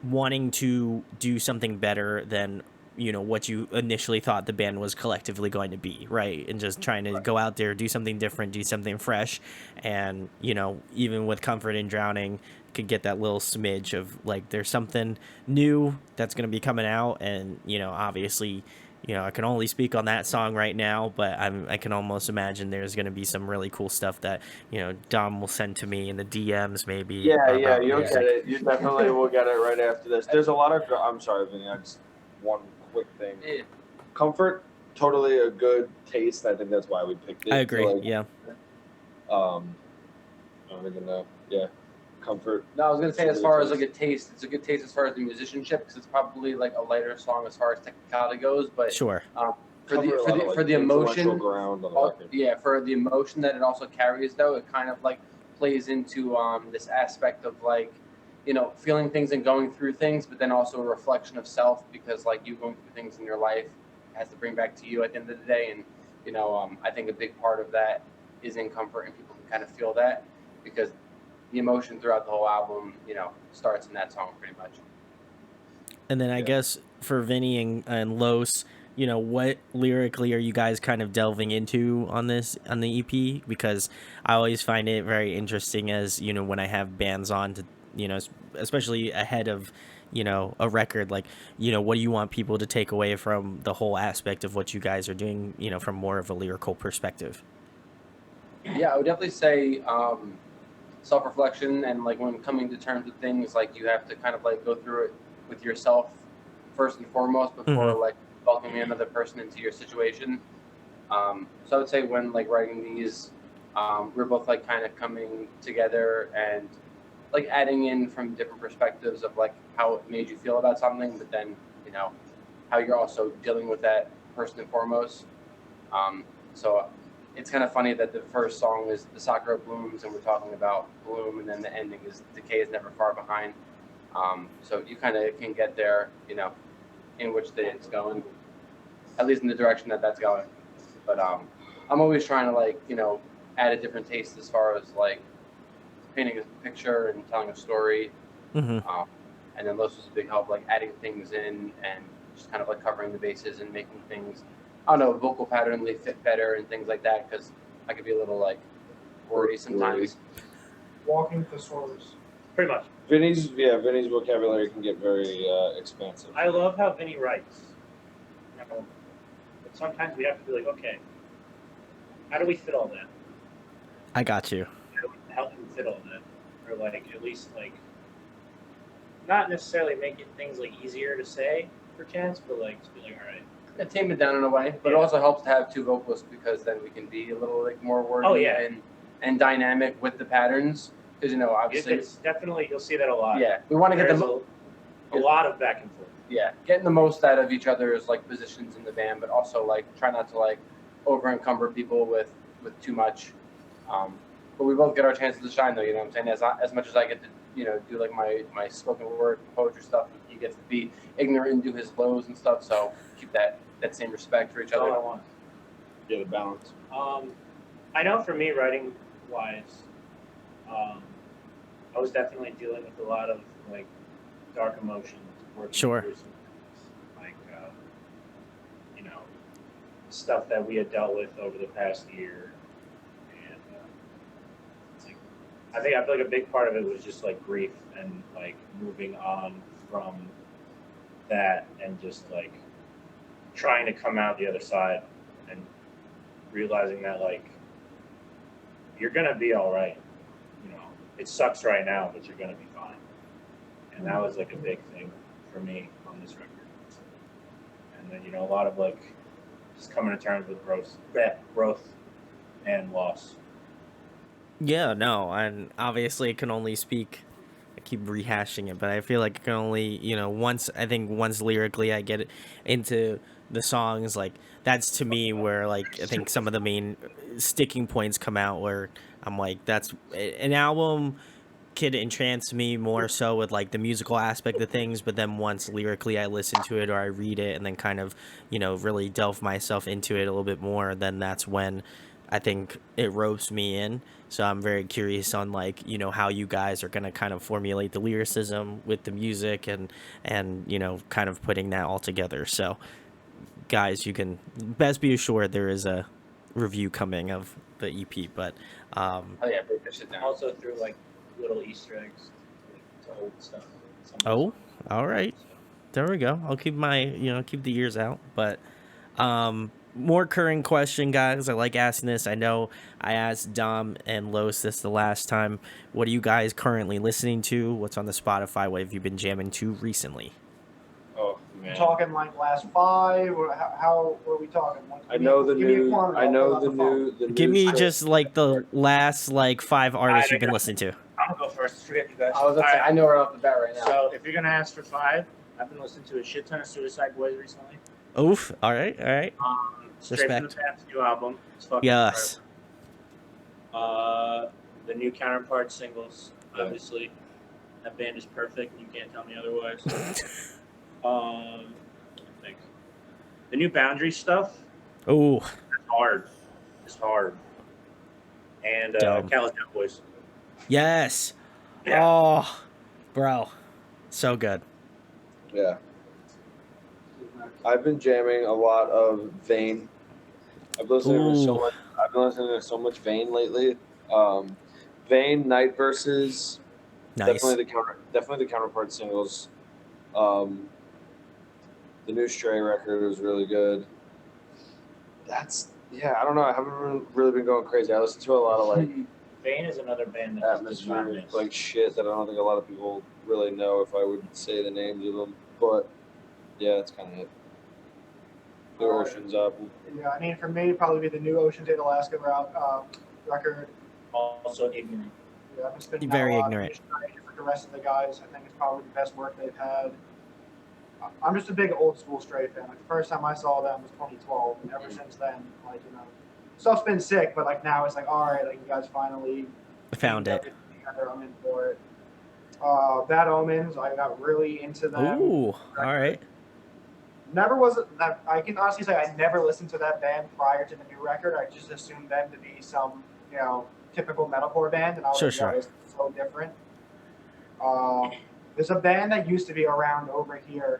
wanting to do something better than what you initially thought the band was collectively going to be, right? And just trying to go out there, do something different, do something fresh, and even with Comfort and Drowning could get that little smidge of like there's something new that's going to be coming out, and obviously I can only speak on that song right now, but I can almost imagine there's going to be some really cool stuff that Dom will send to me in the DMs maybe. Yeah, you'll get it. You definitely will get it right after this. There's a lot of. I'm sorry, Vinny. I just one quick thing. Yeah. Comfort, totally a good taste. I think that's why we picked it. I agree. So, like, yeah. I don't even know. Yeah. Comfort. No, I was gonna say as far as like a taste, it's a good taste as far as the musicianship because it's probably like a lighter song as far as technicality goes. But sure. For the emotion, ground on the record. Yeah, for the emotion that it also carries, though, it kind of like plays into this aspect of like feeling things and going through things, but then also a reflection of self because like you going through things in your life has to bring back to you at the end of the day, and I think a big part of that is in Comfort, and people can kind of feel that because the emotion throughout the whole album, starts in that song pretty much. And then I guess for Vinny and Los, what lyrically are you guys kind of delving into on the EP? Because I always find it very interesting as, when I have bands on to, especially ahead of, a record, like, what do you want people to take away from the whole aspect of what you guys are doing, from more of a lyrical perspective? Yeah, I would definitely say, self-reflection and like when coming to terms with things, like you have to kind of like go through it with yourself first and foremost before like welcoming another person into your situation. So I would say when like writing these, we're both like kind of coming together and like adding in from different perspectives of like how it made you feel about something, but then how you're also dealing with that first and foremost. So it's kind of funny that the first song is The Sakura Blooms, and we're talking about bloom, and then the ending is Decay is Never Far Behind. So you kind of can get there, in which it's going, at least in the direction that that's going. But I'm always trying to like, add a different taste as far as like painting a picture and telling a story. And then Los was a big help, like adding things in and just kind of like covering the bases and making things, I don't know, vocal patternly fit better and things like that, because I could be a little like wordy sometimes. Walking thesaurus. Pretty much. Vinny's vocabulary can get very expansive. I love how Vinny writes. But sometimes we have to be like, okay, how do we fit all that? I got you. How do we fit all that? Or like at least like not necessarily making things like easier to say per chance, but like just be like, all right. It tame it down in a way, but it also helps to have two vocalists because then we can be a little like more wordy and dynamic with the patterns. Because obviously it's definitely you'll see that a lot. Yeah, we want to get a lot of back and forth. Yeah, getting the most out of each other's like positions in the band, but also like try not to like over encumber people with too much. But we both get our chances to shine, though. You know what I'm saying? As much as I get to do like my spoken word poetry stuff, he gets to be ignorant and do his lows and stuff. So keep that same respect for each other. All I want. Yeah, the balance. I know for me, writing wise, I was definitely dealing with a lot of like dark emotions, working Sure. through some like you know, stuff that we had dealt with over the past year, and it's like I feel like a big part of it was just like grief and like moving on from that and just like trying to come out the other side and realizing that like you're gonna be all right. You know, it sucks right now, but you're gonna be fine. And that was like a big thing for me on this record. And then, you know, a lot of like just coming to terms with growth and loss. Yeah, no, and obviously it can only speak. I keep rehashing it, but I feel like it can only, once lyrically I get it into the songs, like that's to me where like I think some of the main sticking points come out where I'm like, that's an album could entrance me more so with like the musical aspect of things, but then once lyrically I listen to it or I read it and then kind of, really delve myself into it a little bit more, then that's when I think it ropes me in. So I'm very curious on like, how you guys are going to kind of formulate the lyricism with the music and, kind of putting that all together. So guys, you can best be assured there is a review coming of the EP, but Oh yeah, break that shit down. Also through like little Easter eggs to old stuff. Some of the Oh, songs. all right. So, There we go. I'll keep keep the ears out. But more current question, guys. I like asking this. I know I asked Dom and Los this the last time. What are you guys currently listening to? What's on the Spotify? What have you been jamming to recently? Oh You man, talking like last 5? Or how what are we talking? I know the Give me a new. quantity, I I'll know pull out the the phone. new. The Give new me shit. just like the last like 5 artists you've been got- listening to. I'm gonna go first. Forget you guys. I was gonna say, I know right off the bat right now. So if you're gonna ask for 5, I've been listening to a shit ton of Suicide Boys recently. Oof. All right. All right. Straight from the Respect. Past new album. It's fucking Yes. incredible. The new Counterpart singles, Yeah. obviously. That band is perfect. You can't tell me otherwise. I think the new Boundary stuff Ooh. is hard. It's hard. And Dumb. Callous Cowboys. Yes. Yeah. Oh, bro. So good. Yeah. I've been jamming a lot of Vane. I've listened to so Ooh. much. I've been listening to so much Vane lately. Vane, Night Versus, Nice. definitely the Counterpart singles. The new Stray record was really good. I don't know. I haven't really been going crazy. I listen to a lot of like Vane is another band that just does not atmospheric miss. like shit that I don't think a lot of people really know if I would say the names of them. But yeah, that's kind of it. New Oceans album. Yeah, I mean, for me, it'd probably be the new Ocean's 8 Alaska record. Also ignorant. Yeah, I've been spinning Very that a lot. ignorant. Just like the rest of the guys, I think it's probably the best work they've had. I'm just a big old school Stray fan. Like the first time I saw them was 2012, and ever since then, like stuff's been sick, but like now it's like, all right, like you guys finally Found it. together. I'm in for it. Bad Omens, I got really into them. Ooh. All right. Never was I can honestly say I never listened to that band prior to the new record. I just assumed them to be some typical metalcore band, and I was Sure, like, sure. "Yo, it's so different." There's a band that used to be around over here,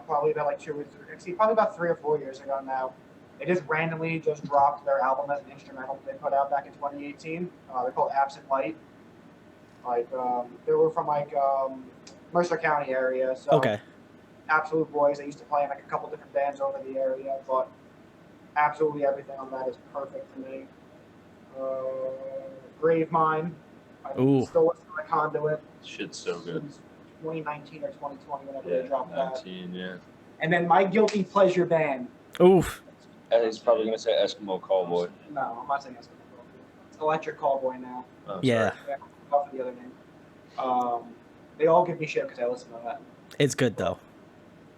probably about like 2 or 3, actually probably about 3 or 4 years ago now. They just randomly just dropped their album as an instrumental that they put out back in 2018. They're called Absent Light. Like they were from like Mercer County area, so Okay. absolute boys. They used to play in like a couple different bands over the area, but absolutely everything on that is perfect to me. Grave Mine. I Ooh. still listen to Conduit. Shit's so good. Since 2019 or 2020, whenever Yeah, they dropped that. 19. Yeah. And then my guilty pleasure band. Oof. And he's probably gonna say Eskimo Callboy. No, I'm not saying that's it's Electric Callboy now. Oh, Yeah. Off of the other name. They all give me shit because I listen to that. It's good though.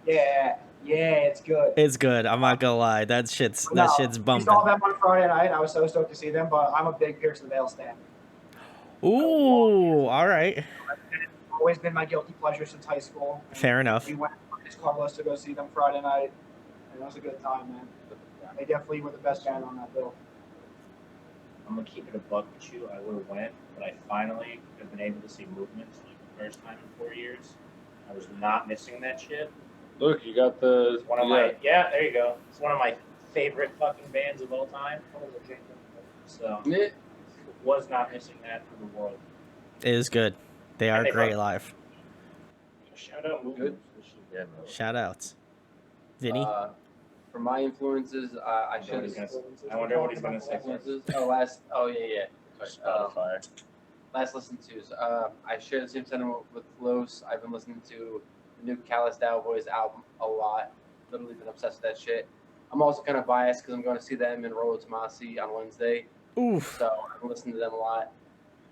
Yeah, it's good. It's good. I'm not gonna lie. That shit's No, bumping. We saw them on Friday night. I was so stoked to see them, but I'm a big Pierce the Veil stan. Ooh. All right. Always been my guilty pleasure since high school. Fair enough. We went to Carlos to go see them Friday night, and it was a good time, man. They definitely were the best band on that bill. I'm gonna keep it a buck with you. I would have went, but I finally have been able to see Movements for like the first time in 4 years. I was not missing that shit. Look, you got the It's one of my there you go. It's one of my favorite fucking bands of all time. So Yeah. was not missing that for the world. It is good. They are they great fuck- live. Shout out Moo Good. Moose. Yeah, bro. Shout outs. Vinny? For my influences, I I wonder should what he's gonna- I wonder what he's gonna say. influences. Oh yeah. Spotify. Last listen to. I share the same sentiment with Los. I've been listening to the new Callous Cowboys album a lot. Literally been obsessed with that shit. I'm also kind of biased because I'm going to see them in Rollo Tomasi on Wednesday, Oof. so I've been listening to them a lot.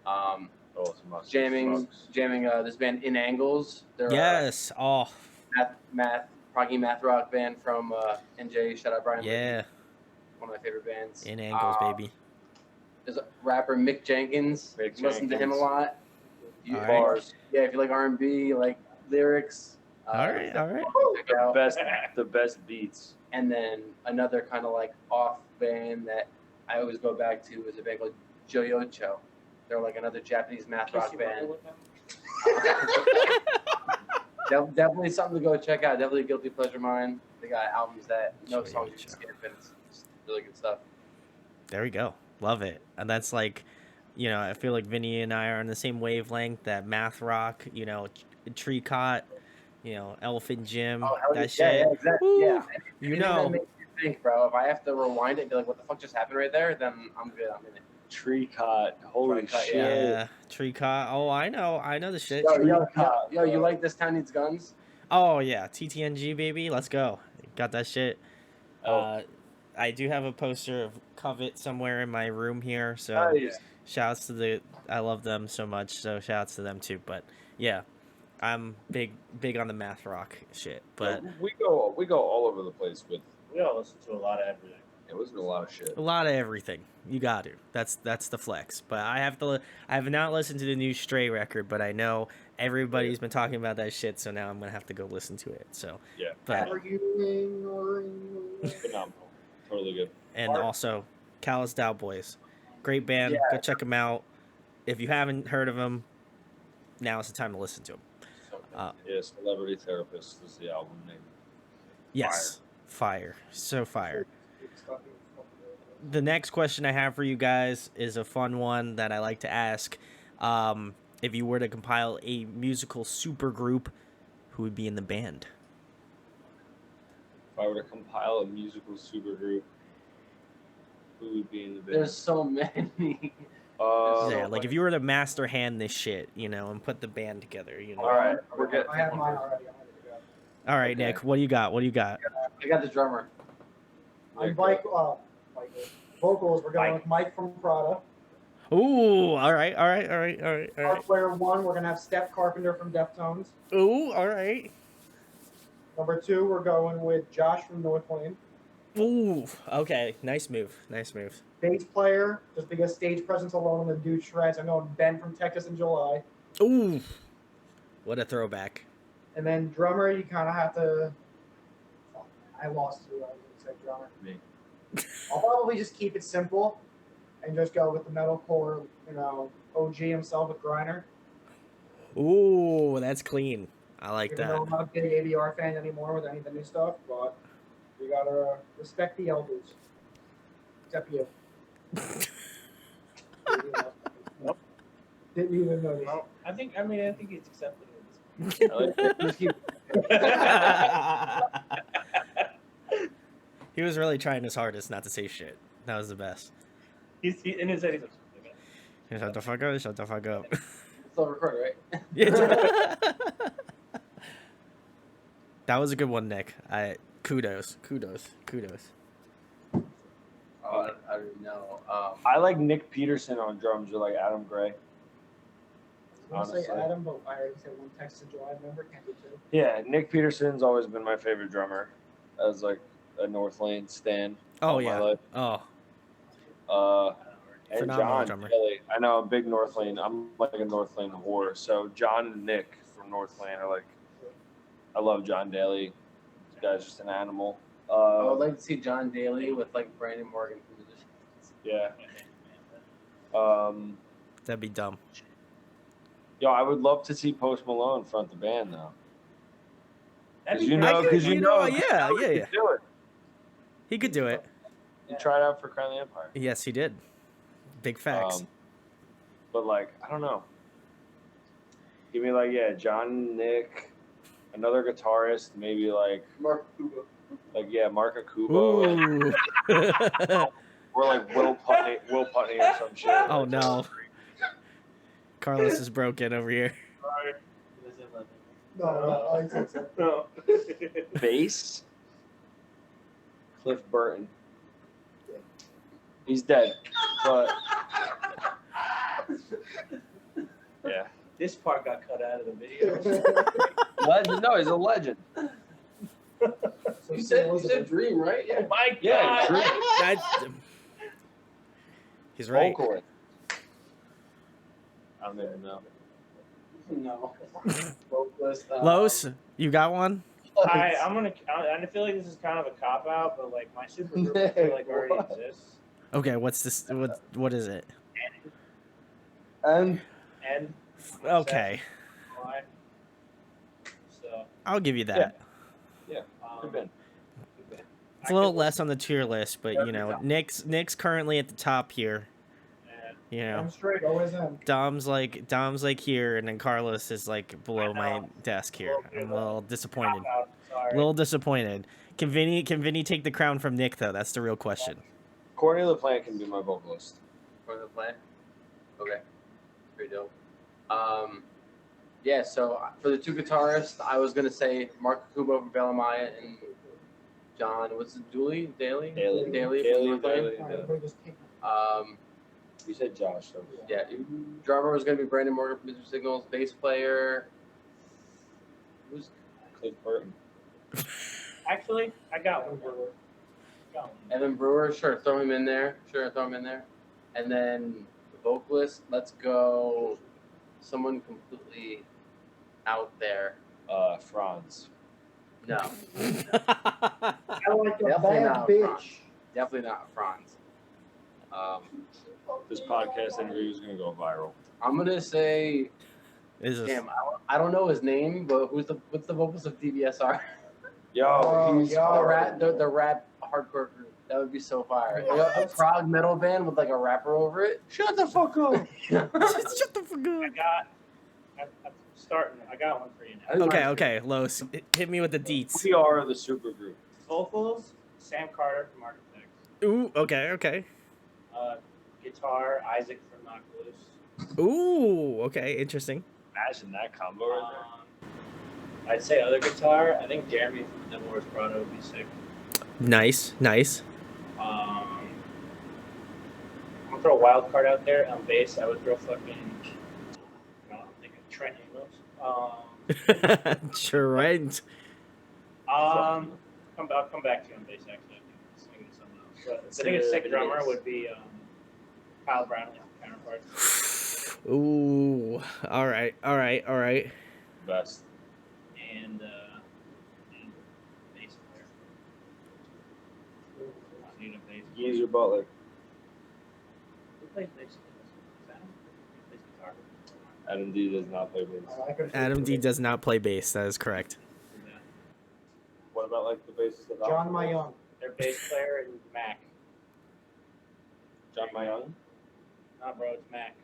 Tomassi Jamming sucks. this band In Angles. They're Yes. Oh, proggy math rock band from NJ. Shout out Brian. yeah. Lee, one of my favorite bands. In Angles, baby. There's a rapper Mick Jenkins. Listen to him a lot. All right. Bars. Yeah, if you like R&B, you like lyrics. All right. Check out. The best beats. And then another kind of like off band that I always go back to is a band called Joyocho. They're like another Japanese math rock band. Definitely something to go check out. Definitely a guilty pleasure of mine. They got albums that no songs you can skip, and it's really good stuff. There we go. Love it. And that's like, I feel like Vinny and I are on the same wavelength. That math rock, Tree Cot, Elephant Gym, that shit. Yeah, exactly. Woo, Yeah. Anything that makes you think, bro. If I have to rewind it and be like, what the fuck just happened right there, then I'm good. I'm in it. Tree Cot. Holy Tree Cot, shit. Yeah, Tree Cot. Oh, I know the shit. Yo, you like This Town Needs Guns? Oh yeah, TTNG baby, let's go. Got that shit. I do have a poster of Covet somewhere in my room here, so Nice. shouts to I love them so much, so shouts to them too. But yeah, I'm big on the math rock shit. But we go all over the place with. We all listen to a lot of everything. It was a lot of shit. a lot of everything. You got to. That's the flex. But I have not listened to the new Stray record, but I know everybody's been talking about that shit, so now I'm gonna have to go listen to it. So Yeah. But Phenomenal. Totally good. and also Callous Cowboys, great band. Go check them out. If you haven't heard of them, now is the time to listen to them. Yeah, Celebrity Therapist is the album name. Yes, fire, so fire. The next question I have for you guys is a fun one that I like to ask. If you were to compile a musical supergroup, who would be in the band? If I were to compile a musical supergroup, who would be in the band? There's so many. Yeah, like if you were to master hand this shit, and put the band together, All right, I have mine already. I'm ready to go. All right, Okay. Nick, what do you got? I got the drummer. On vocals, we're going with Mike from Prada. Ooh, all right. Guitar player 1, we're gonna have Steph Carpenter from Deftones. Ooh, all right. Number 2, we're going with Josh from Northlane. Ooh, okay. Nice move. Bass player, just because stage presence alone on the dude shreds. I'm going Ben from Texas in July. Ooh, what a throwback. And then drummer, you kind of have to. I lost who I was going to say drummer. Me. I'll probably just keep it simple and just go with the metalcore, OG himself with Griner. Ooh, that's clean. I like Even that. though I'm not a big ABR fan anymore with any of the new stuff, but you gotta respect the elders. Except you. Didn't even notice. Well, I think it's accepted. He was really trying his hardest not to say shit. That was the best. He's in his head. He's like, Shut the fuck up. Still recording, right? Yeah. That was a good one, Nick. Kudos. I don't even know. I like Nick Peterson on drums or like Adam Gray. I want to say Honestly. Adam, but I already said one Texas in July member. Can't do two. Yeah, Nick Peterson's always been my favorite drummer as like a North Lane stan. Oh all my yeah. life. Oh, And Phenomenal John drummer. Kelly. I know I'm a big North Lane. I'm like a North Lane whore. So John and Nick from North Lane are like, I love John Daly. This guy's just an animal. I would like to see John Daly with like Brandon Morgan from the Musicians. Yeah. that'd be dumb. Yo, I would love to see Post Malone front the band though. That'd be You great. know, because you know, yeah. you could do it. He could do it. You tried out for Crown of the Empire. Yes, he did. Big facts. But like, I don't know. Give me like, yeah, John, Nick, another guitarist, maybe like Mark Kuba. Mark Akubo, Ooh. or like Will Putney or some shit. Oh no. Carlos is broken over here. No. Bass. Cliff Burton. He's dead, but yeah, This part got cut out of the video. legend. No, he's a legend. You said Dream, right? Yeah. My Yeah, God. Drew- That's, he's right. vocalist. I don't even know. No. Vocalist. Los, you got one? I feel like this is kind of a cop out, but like my super group I feel like already What? exists. Okay, what's this? What is it? And And Okay, why? So I'll give you that. good band. It's a little less on the tier list, but you know, Nick's currently at the top here. You know, I'm straight, always am. Dom's like here, and then Carlos is like below my desk here. I'm a little disappointed. Sorry. A little disappointed. Can Vinny take the crown from Nick though? That's the real question. Courtney LaPlante can be my vocalist. For the play. Okay. Pretty dope. Yeah, so for the two guitarists, I was gonna say Mark Kubo from Maya and John, what's it, Daly from Northland. You said Josh. So. Yeah, drummer was gonna be Brandon Morgan from Mr. Signals. Bass player, who's Cliff Burton. Actually, I got one. Evan Brewer. Sure, throw him in there. And then the vocalist, let's go someone completely out there. Franz. No, I like a Definitely bad not bitch. definitely not Franz. This podcast interview is gonna go viral. I'm gonna say, Is this? damn, I don't know his name, but what's the vocalist of DBSR? Yo, he's The rap hardcore group. That would be so fire. Like a prog metal band with like a rapper over it. Shut the fuck up. Shut the fuck I got one for you now. up. Okay, Los, hit me with the deets. We are the super group. Vocals, Sam Carter from Architects. Ooh, okay. Guitar, Isaac from Knock Loose. Ooh, okay, interesting. Imagine that combo right I'd say other guitar. I think Jeremy from Devil Wears Prada would be sick. Nice. I'm gonna throw a wild card out there on bass. I would throw fucking. I'm thinking Trent Amos. Sure, right. I'll come back to you on bass. Actually, I think it's something else. But I think a sick drummer would be Kyle Brown, counterpart. Ooh, all right. Best. And bass player. I need a bass. Geezer Butler. Who plays bass? Sam? Who plays guitar? Adam D does not play bass. Adam D does not play bass. That is correct. Yeah. What about like the bassist of John Alpha? Mayung. Their bass player and Mac. John Mayung? Nah, bro, it's Mac.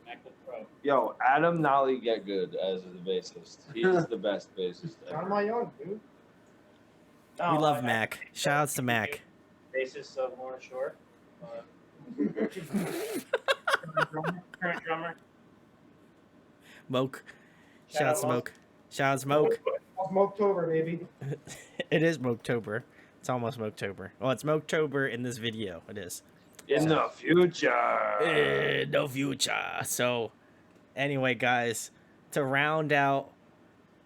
Mac the Pro. Yo, Adam Nolly get good as the bassist. He's the best bassist John ever. Mayung, dude. We love Mac. Shout outs to Mac. Bassist of Lorna Shore. Current drummer. Moke. Shout out Smoke. Shout out Smoke. Smoketober, baby. It is Smoketober. It's almost Smoketober. Well, it's Smoketober in this video. It is. In the future. No future. So, anyway, guys, to round out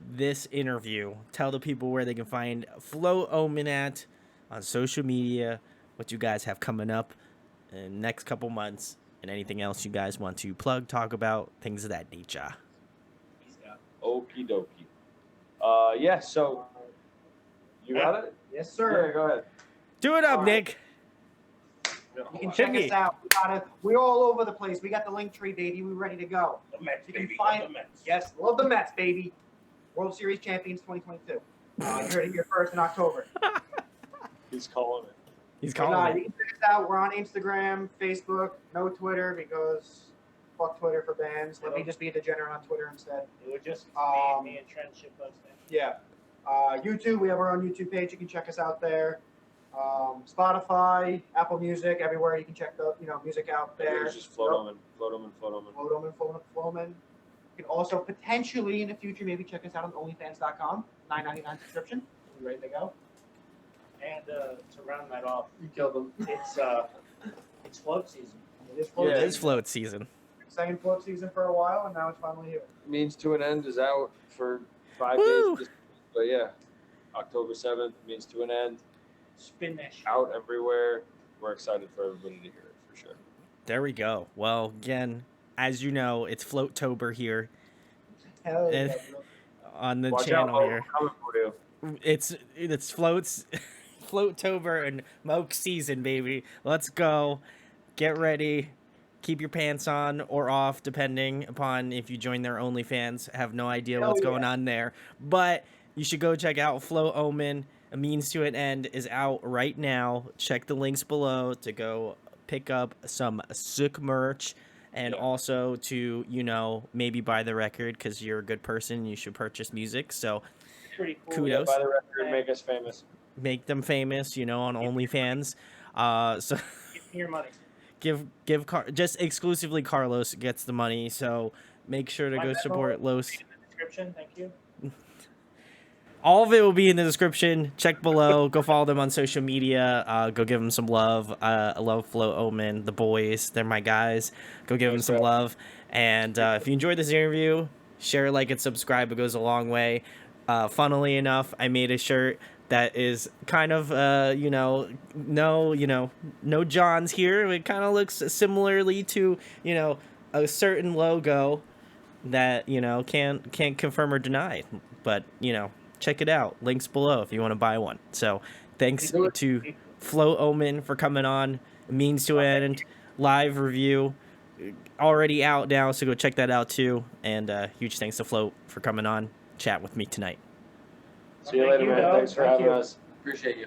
this interview, tell the people where they can find Float Omen at on social media, what you guys have coming up in the next couple months, and anything else you guys want to plug, talk about, things of that nature. Okie dokie. Yeah, so you got it? Yes, Yeah, sir. go ahead. Do it up, All right. Nick. You can check us out. We're all over the place. We got the link tree, baby. We're ready to go. The Mets, You can baby. find- The Mets. Yes, love the Mets, baby. World Series champions 2022. You heard it here first in October. He's calling it. He's But calling you it. can check us out. We're on Instagram, Facebook, no Twitter because fuck Twitter for bands. Let me just be a degenerate on Twitter instead. It would just me and Trent shit posting. Yeah. YouTube, we have our own YouTube page. You can check us out there. Spotify, Apple Music, everywhere you can check the music out there. It's just Float Omen, Float Omen, Float Omen. Float Omen, Float Omen, Float Omen. You can also potentially in the future maybe check us out on OnlyFans.com. $9.99 subscription. We're ready to go. And to round that off, You killed them. it's float season. It is float It season. is float season. Second float season for a while, and now it's finally here. Means to an End is out for 5 Woo! days. But yeah, October 7th, Means to an End. Spin that shit. Out everywhere. We're excited for everybody to hear it for sure. There we go. Well, again, as you know, it's Floattober here Hell And- yeah, bro. on the Watch channel out, here. coming for you. It's floats, Floattober and Moke season, baby. Let's go. Get ready. Keep your pants on or off, depending upon if you join their OnlyFans. Have no idea Hell what's yeah. going on there, but you should go check out Float Omen. A Means to an End is out right now. Check the links below to go pick up some sick merch. And Yeah. also to, maybe buy the record because you're a good person. You should purchase music. So Pretty cool. Kudos. Yeah, by the record, make us famous. make them famous, on OnlyFans. So Give me your money. give just exclusively Carlos gets the money. So make sure to My go Venmo support will Los. be in the description. Thank you. All of it will be in the description. Check below. Go follow them on social media. Go give them some love. I love Float Omen, the boys. They're my guys. Go give them Thanks, some bro. love. And if you enjoyed this interview, share, like, and subscribe. It goes a long way. Funnily enough, I made a shirt that is kind of, no Johns here. It kind of looks similarly to, a certain logo that, can't confirm or deny. But, check it out. Links below if you want to buy one. So thanks to Float Omen for coming on. Means to an End live review already out now, so go check that out too. And huge thanks to Float for coming on, chat with me tonight. See you Thank later, you, man. dog. Thanks for Thank having you. us. Appreciate you.